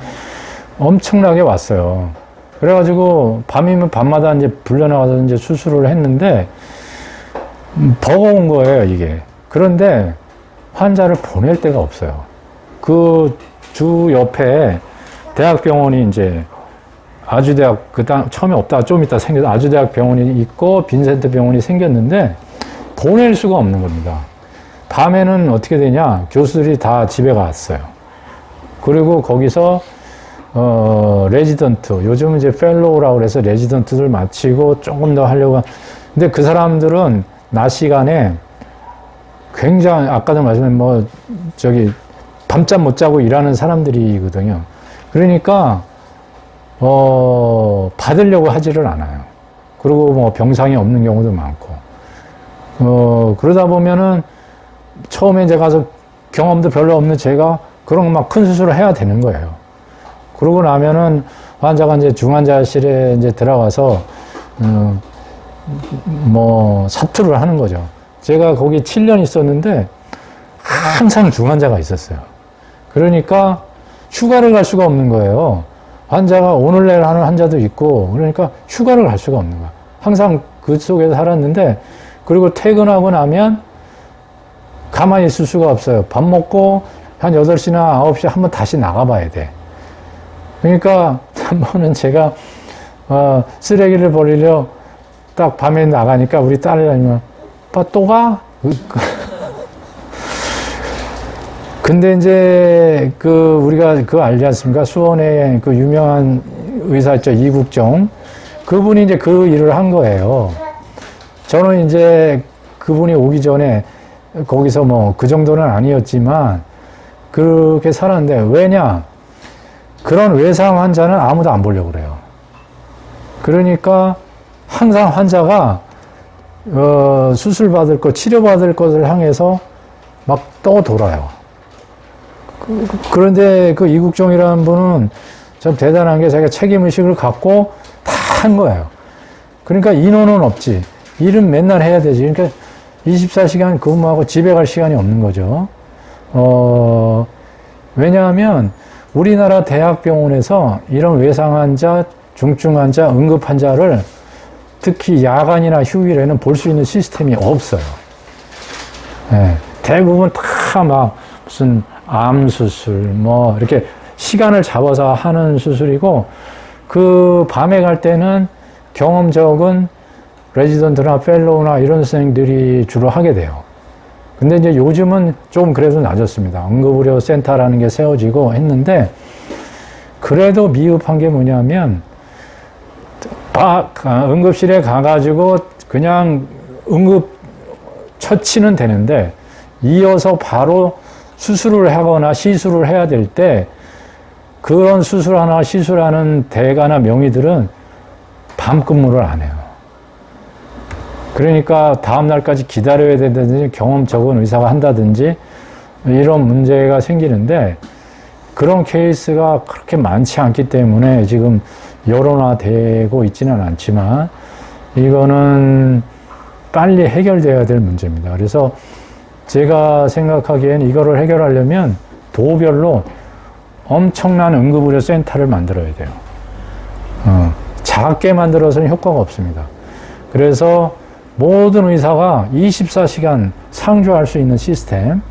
엄청나게 왔어요. 그래가지고 밤이면 밤마다 이제 불려나가서 이제 수술을 했는데, 버거운 거예요, 이게. 그런데 환자를 보낼 데가 없어요. 그 주 옆에 대학병원이 이제 아주대학, 처음에 없다가 좀 있다 생겨서 아주대학 병원이 있고 빈센트 병원이 생겼는데 보낼 수가 없는 겁니다. 밤에는 어떻게 되냐? 교수들이 다 집에 갔어요. 그리고 거기서 레지던트, 요즘 이제 펠로우라고 그래서 레지던트를 마치고 조금 더 하려고. 근데 그 사람들은 낮 시간에 굉장히, 아까도 말씀드린 밤잠 못 자고 일하는 사람들이거든요. 그러니까, 받으려고 하지를 않아요. 그리고 병상이 없는 경우도 많고. 그러다 보면은 처음에 이제 가서 경험도 별로 없는 제가 그런 막 큰 수술을 해야 되는 거예요. 그러고 나면은 환자가 이제 중환자실에 이제 들어가서, 사투를 하는 거죠. 제가 거기 7년 있었는데 항상 중환자가 있었어요. 그러니까 휴가를 갈 수가 없는 거예요. 환자가 오늘 내일 하는 환자도 있고, 그러니까 휴가를 갈 수가 없는 거야. 항상 그 속에서 살았는데, 그리고 퇴근하고 나면 가만히 있을 수가 없어요. 밥 먹고 한 8시나 9시에 한번 다시 나가봐야 돼. 그러니까 한 번은 제가 쓰레기를 버리려 딱 밤에 나가니까 우리 딸이 아빠 또 가? 근데 이제 우리가 알지 않습니까? 수원에 그 유명한 의사 있죠, 이국종. 그분이 이제 그 일을 한 거예요. 저는 이제 그분이 오기 전에 거기서 그 정도는 아니었지만 그렇게 살았는데, 왜냐? 그런 외상 환자는 아무도 안 보려고 그래요. 그러니까 항상 환자가 수술받을 것, 치료받을 것을 향해서 막 떠돌아요. 그런데 그 이국종이라는 분은 참 대단한 게 자기가 책임의식을 갖고 다 한 거예요. 그러니까 인원은 없지. 일은 맨날 해야 되지. 그러니까 24시간 근무하고 집에 갈 시간이 없는 거죠. 왜냐하면 우리나라 대학병원에서 이런 외상 환자, 중증 환자, 응급 환자를 특히 야간이나 휴일에는 볼 수 있는 시스템이 없어요. 네, 대부분 다 무슨 암 수술, 이렇게 시간을 잡아서 하는 수술이고, 그 밤에 갈 때는 경험 적은 레지던트나 펠로우나 이런 선생님들이 주로 하게 돼요. 근데 이제 요즘은 좀 그래도 낮았습니다. 응급의료 센터라는 게 세워지고 했는데, 그래도 미흡한 게 뭐냐면, 응급실에 가가지고 그냥 응급 처치는 되는데, 이어서 바로 수술을 하거나 시술을 해야 될 때, 그런 수술하나 시술하는 대가나 명의들은 밤 근무를 안 해요. 그러니까 다음날까지 기다려야 된다든지 경험 적은 의사가 한다든지 이런 문제가 생기는데, 그런 케이스가 그렇게 많지 않기 때문에 지금 여론화되고 있지는 않지만 이거는 빨리 해결돼야 될 문제입니다. 그래서 제가 생각하기엔 이거를 해결하려면 도별로 엄청난 응급의료 센터를 만들어야 돼요. 작게 만들어서는 효과가 없습니다. 그래서 모든 의사가 24시간 상주할 수 있는 시스템,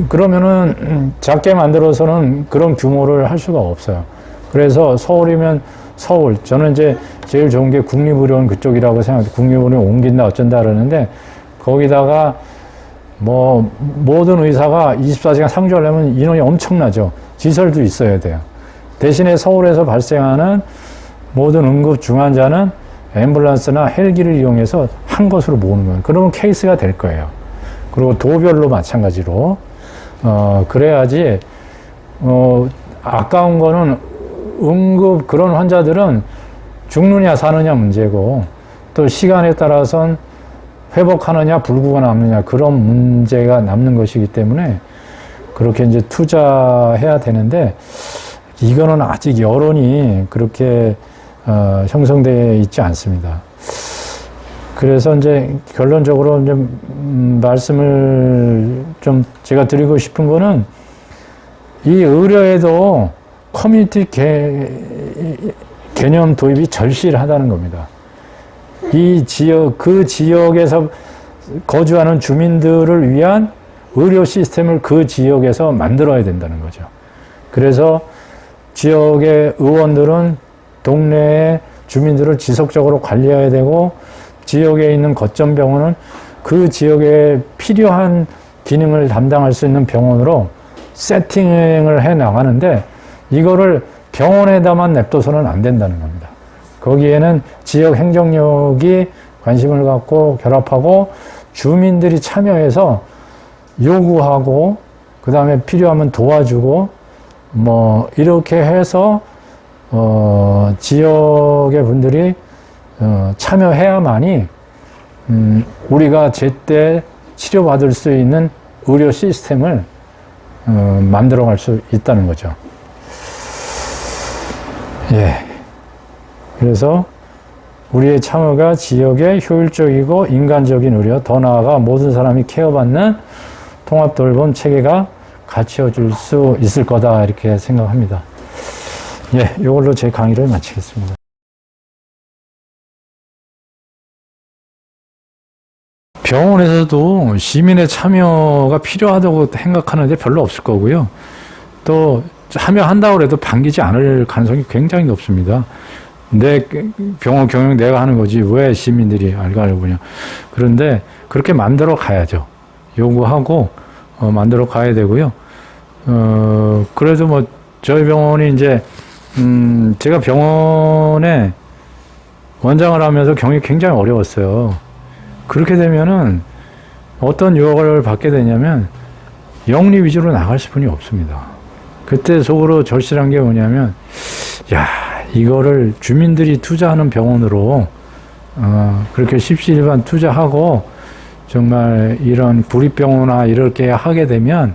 그러면은 작게 만들어서는 그런 규모를 할 수가 없어요. 그래서 서울이면 서울, 저는 이제 제일 좋은 게 국립의료원 그쪽이라고 생각해요. 국립의료원 옮긴다 어쩐다 그러는데, 거기다가 모든 의사가 24시간 상주하려면 인원이 엄청나죠. 시설도 있어야 돼요. 대신에 서울에서 발생하는 모든 응급 중환자는 앰뷸런스나 헬기를 이용해서 한 곳으로 모으는 거예요. 그러면 케이스가 될 거예요. 그리고 도별로 마찬가지로 그래야지 아까운 거는 응급 그런 환자들은 죽느냐 사느냐 문제고, 또 시간에 따라선 회복하느냐 불구가 남느냐 그런 문제가 남는 것이기 때문에 그렇게 이제 투자해야 되는데, 이거는 아직 여론이 그렇게 형성되어 있지 않습니다. 그래서 이제 결론적으로 이제 말씀을 좀 제가 드리고 싶은 거는, 이 의료에도 커뮤니티 개념 도입이 절실하다는 겁니다. 이 지역, 그 지역에서 거주하는 주민들을 위한 의료 시스템을 그 지역에서 만들어야 된다는 거죠. 그래서 지역의 의원들은 동네의 주민들을 지속적으로 관리해야 되고, 지역에 있는 거점 병원은 그 지역에 필요한 기능을 담당할 수 있는 병원으로 세팅을 해 나가는데, 이거를 병원에다만 냅둬서는 안 된다는 겁니다. 거기에는 지역 행정력이 관심을 갖고 결합하고 주민들이 참여해서 요구하고 그 다음에 필요하면 도와주고 뭐 이렇게 해서 지역의 분들이 참여해야만이 우리가 제때 치료받을 수 있는 의료 시스템을 만들어갈 수 있다는 거죠. 예. 그래서 우리의 참여가 지역의 효율적이고 인간적인 의료, 더 나아가 모든 사람이 케어받는 통합돌봄 체계가 갖춰질 수 있을 거다 이렇게 생각합니다. 예, 이걸로 제 강의를 마치겠습니다. 병원에서도 시민의 참여가 필요하다고 생각하는데 별로 없을 거고요. 또 참여한다고 해도 반기지 않을 가능성이 굉장히 높습니다. 내 병원 경영 내가 하는 거지 왜 시민들이 알가려고 그냥. 그런데 그렇게 만들어 가야죠. 요구하고 만들어 가야 되고요. 그래도 뭐 저희 병원이 이제 제가 병원에 원장을 하면서 경영이 굉장히 어려웠어요. 그렇게 되면은 어떤 유혹을 받게 되냐면 영리 위주로 나갈 수뿐이 없습니다. 그때 속으로 절실한 게 뭐냐면 야 이거를 주민들이 투자하는 병원으로 그렇게 십시일반 투자하고 정말 이런 구립병원이나 이렇게 하게 되면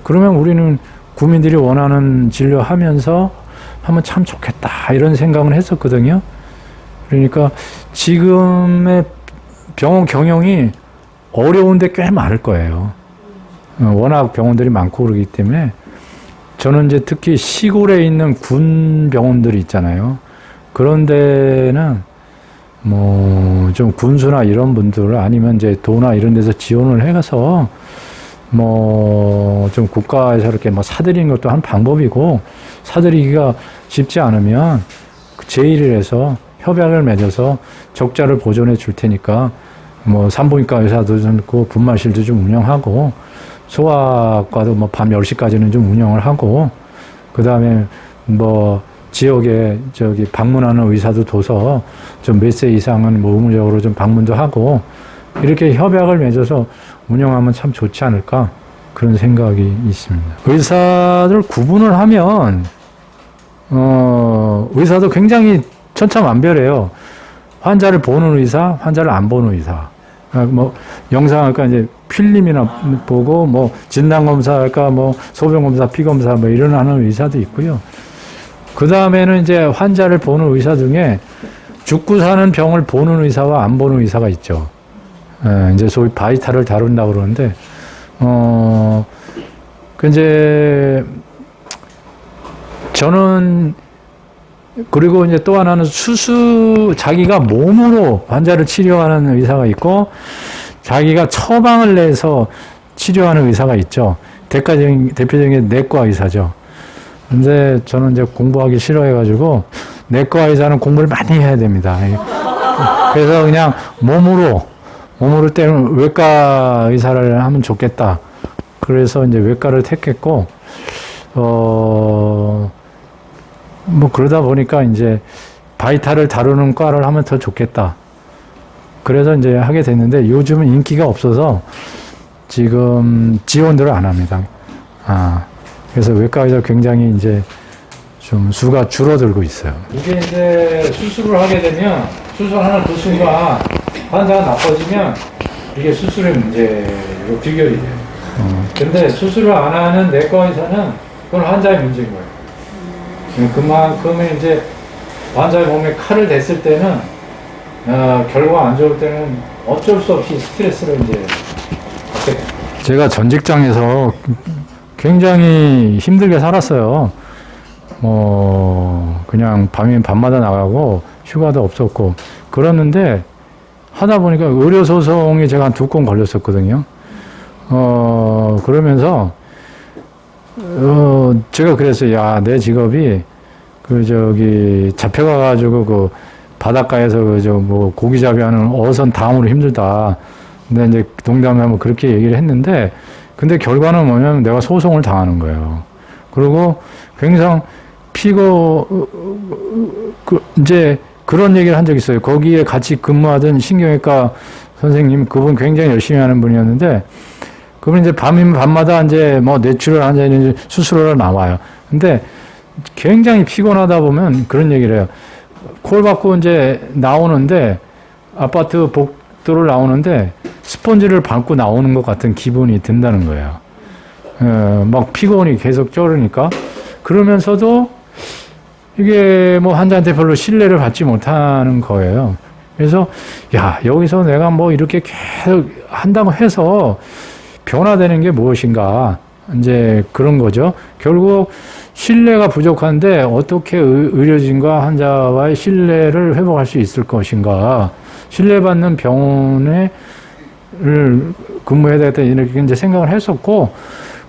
그러면 우리는 국민들이 원하는 진료하면서 하면 참 좋겠다 이런 생각을 했었거든요. 그러니까 지금의 병원 경영이 어려운데 꽤 많을 거예요. 워낙 병원들이 많고 그러기 때문에 저는 이제 특히 시골에 있는 군 병원들이 있잖아요. 그런 데는 뭐 좀 군수나 이런 분들 아니면 이제 도나 이런 데서 지원을 해가서 뭐 좀 국가에서 이렇게 뭐 사들이는 것도 한 방법이고 사들이기가 쉽지 않으면 제1을 해서 협약을 맺어서 적자를 보존해 줄 테니까 뭐 산부인과 의사도 좀 있고 분만실도 좀 운영하고 소아과도 뭐 밤 10시까지는 좀 운영을 하고 그 다음에 뭐 지역에 저기 방문하는 의사도 둬서 좀 몇 세 이상은 뭐 의무적으로 좀 방문도 하고 이렇게 협약을 맺어서 운영하면 참 좋지 않을까 그런 생각이 있습니다. 의사들 구분을 하면 의사도 굉장히 천차만별해요. 환자를 보는 의사, 환자를 안 보는 의사. 뭐 영상할까 이제 필름이나 보고 뭐 진단 검사할까 뭐 소변 검사, 피 검사 뭐 이런 하는 의사도 있고요. 그 다음에는 이제 환자를 보는 의사 중에 죽고 사는 병을 보는 의사와 안 보는 의사가 있죠. 이제 소위 바이탈을 다룬다고 그러는데 그 이제 저는 그리고 이제 또 하나는 자기가 몸으로 환자를 치료하는 의사가 있고, 자기가 처방을 내서 치료하는 의사가 있죠. 대표적인 내과 의사죠. 근데 저는 이제 공부하기 싫어해가지고, 내과 의사는 공부를 많이 해야 됩니다. 그래서 그냥 몸으로 때는 외과 의사를 하면 좋겠다. 그래서 이제 외과를 택했고, 뭐 그러다 보니까 이제 바이탈을 다루는 과를 하면 더 좋겠다. 그래서 이제 하게 됐는데 요즘은 인기가 없어서 지금 지원들을 안 합니다. 그래서 외과 의사 굉장히 이제 좀 수가 줄어들고 있어요. 이게 이제 수술을 하게 되면 수술 하나 두 순간 환자가 나빠지면 이게 수술의 문제로 비결이 돼요. 근데 수술을 안 하는 내과 의사는 그건 환자의 문제인 거예요. 그만큼의 이제 환자의 몸에 칼을 댔을 때는 결과가 안 좋을 때는 어쩔 수 없이 스트레스를 이제 받게 됩니다. 제가 전 직장에서 굉장히 힘들게 살았어요. 그냥 밤이면 밤마다 나가고 휴가도 없었고 그랬는데 하다 보니까 의료소송에 제가 한 2건 걸렸었거든요. 그러면서 제가 그랬어요. 야, 내 직업이 잡혀가가지고 그 바닷가에서 뭐 고기잡이 하는 어선 다음으로 힘들다. 근데 이제 농담하면 그렇게 얘기를 했는데, 근데 결과는 뭐냐면 내가 소송을 당하는 거예요. 그리고 굉장히 이제 그런 얘기를 한 적이 있어요. 거기에 같이 근무하던 신경외과 선생님, 그분 굉장히 열심히 하는 분이었는데, 그분 이제 밤마다 이제 뭐 뇌출혈 환자 수술하러 나와요. 근데 굉장히 피곤하다 보면 그런 얘기를 해요. 콜 받고 이제 나오는데, 아파트 복도를 나오는데, 스펀지를 밟고 나오는 것 같은 기분이 든다는 거예요. 막 피곤이 계속 쩔으니까. 그러면서도 이게 뭐 환자한테 별로 신뢰를 받지 못하는 거예요. 그래서, 야, 여기서 내가 뭐 이렇게 계속 한다고 해서 변화되는 게 무엇인가. 이제 그런 거죠. 결국 신뢰가 부족한데 어떻게 의료진과 환자와의 신뢰를 회복할 수 있을 것인가. 신뢰받는 병원에 근무해야 되겠다 이렇게 이제 생각을 했었고,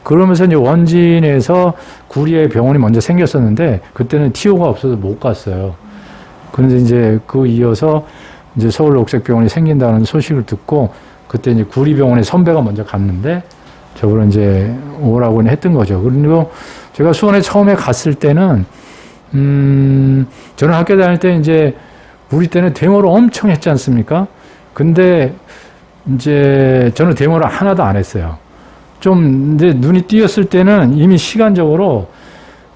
그러면서 이제 원진에서 구리에 병원이 먼저 생겼었는데 그때는 TO가 없어서 못 갔어요. 그런데 이제 그 이어서 이제 서울 옥색병원이 생긴다는 소식을 듣고 그때 이제 구리병원에 선배가 먼저 갔는데 저걸 이제 오라고 했던 거죠. 그리고 제가 수원에 처음에 갔을 때는 저는 학교 다닐 때 이제 우리 때는 데모를 엄청 했지 않습니까? 근데 이제 저는 데모를 하나도 안 했어요. 좀 이제 눈이 띄었을 때는 이미 시간적으로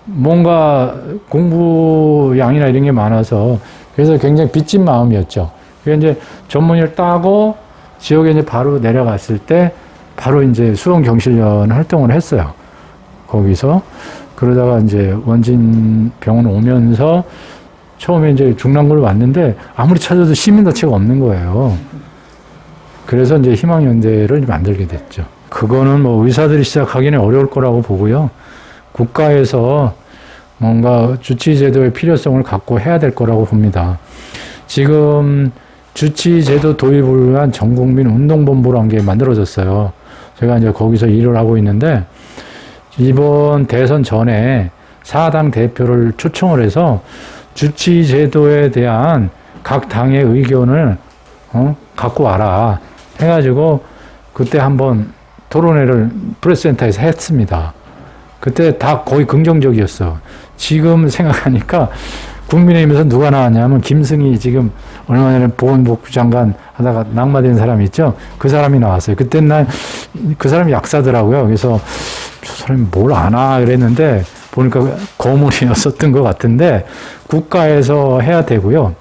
뭔가 공부량이나 이런 게 많아서 그래서 굉장히 빚진 마음이었죠. 그래서 이제 전문의를 따고 지역에 이제 바로 내려갔을 때 바로 이제 수원경실련 활동을 했어요. 거기서 그러다가 이제 원진 병원 오면서 처음에 이제 중랑구를 왔는데 아무리 찾아도 시민단체가 없는 거예요. 그래서 이제 희망연대를 만들게 됐죠. 그거는 뭐 의사들이 시작하기는 어려울 거라고 보고요. 국가에서 뭔가 주치제도의 필요성을 갖고 해야 될 거라고 봅니다. 지금 주치제도 도입을 위한 전국민 운동본부라는 게 만들어졌어요. 제가 이제 거기서 일을 하고 있는데 이번 대선 전에 4당 대표를 초청을 해서 주치제도에 대한 각 당의 의견을 갖고 와라 해가지고 그때 한번 토론회를 프레스센터에서 했습니다. 그때 다 거의 긍정적이었어. 지금 생각하니까 국민의힘에서 누가 나왔냐면 김승희 지금 얼마 전에 보건복부 장관 하다가 낙마된 사람 있죠? 그 사람이 나왔어요. 그때 난 그 사람이 약사더라고요. 그래서 저 사람이 뭘 아나 그랬는데 보니까 고문이었었던 것 같은데 국가에서 해야 되고요.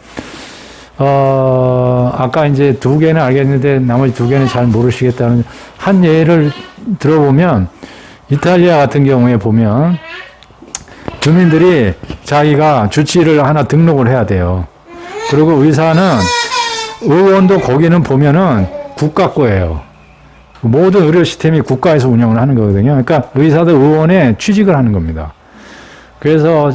아까 이제 2개는 알겠는데 나머지 2개는 잘 모르시겠다는 한 예를 들어보면 이탈리아 같은 경우에 보면 주민들이 자기가 주치의를 하나 등록을 해야 돼요. 그리고 의원도 거기는 보면은 국가 거예요. 모든 의료 시스템이 국가에서 운영을 하는 거거든요. 그러니까 의사도 의원에 취직을 하는 겁니다. 그래서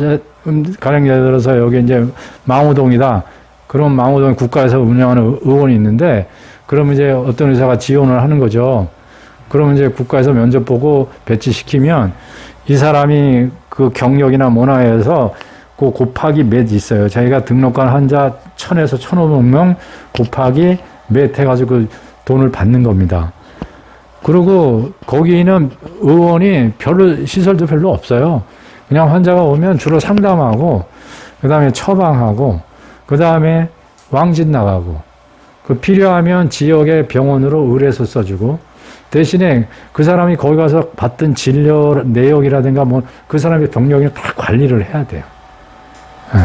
가령 예를 들어서 여기 이제 망우동이다. 그럼 망우동 국가에서 운영하는 의원이 있는데, 그러면 이제 어떤 의사가 지원을 하는 거죠. 그러면 이제 국가에서 면접 보고 배치시키면 이 사람이 그 경력이나 문화에서 그 곱하기 몇 있어요. 자기가 등록한 환자 1000에서 1500명 곱하기 몇 해가지고 그 돈을 받는 겁니다. 그리고 거기는 의원이 별로 시설도 별로 없어요. 그냥 환자가 오면 주로 상담하고 그 다음에 처방하고 그 다음에 왕진 나가고 그 필요하면 지역의 병원으로 의뢰서 써주고 대신에 그 사람이 거기 가서 받던 진료 내역이라든가 뭐 그 사람의 병력을 다 관리를 해야 돼요. 네.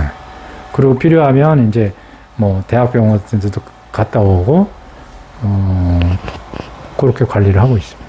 그리고 필요하면 이제 뭐 대학병원 같은 데도 갔다 오고 그렇게 관리를 하고 있습니다.